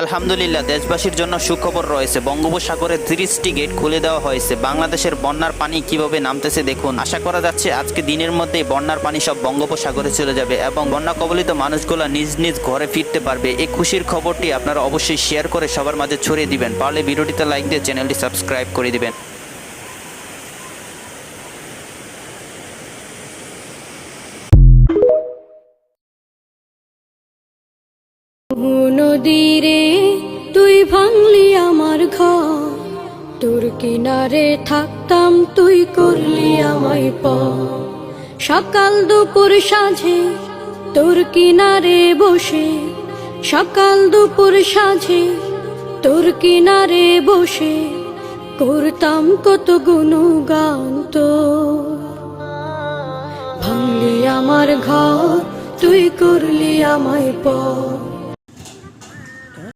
আলহামদুলিল্লাহ, দেশবাসীর জন্য সুখবর রয়েছে। বঙ্গোপসাগরের 30টি গেট খুলে দেওয়া হয়েছে। বাংলাদেশের বন্যার পানি কিভাবে নামতেছে দেখুন। আশা করা যাচ্ছে আজকে দিনের মধ্যেই বন্যার পানি সব বঙ্গোপসাগরে চলে যাবে এবং বন্যা কবলিত মানুষগুলো নিজ নিজ ঘরে ফিরতে পারবে। এই খুশির খবরটি আপনারা অবশ্যই শেয়ার করে সবার মাঝে ছড়িয়ে দিবেন। পারলে ভিডিওটিতে লাইক দিয়ে চ্যানেলটি সাবস্ক্রাইব করে দিবেন। নদীরে তুই ভাঙলি আমার ঘর, তোর কিনারে থাকতাম তুই করলি আমায় পর। সকাল দুপুর সাঁঝে তোর কিনারে বসে, সকাল দুপুর সাঁঝে তোর কিনারে বসে করতাম কত গুণগান তোর। ভাঙলি আমার ঘর, তুই করলি আমায় পর।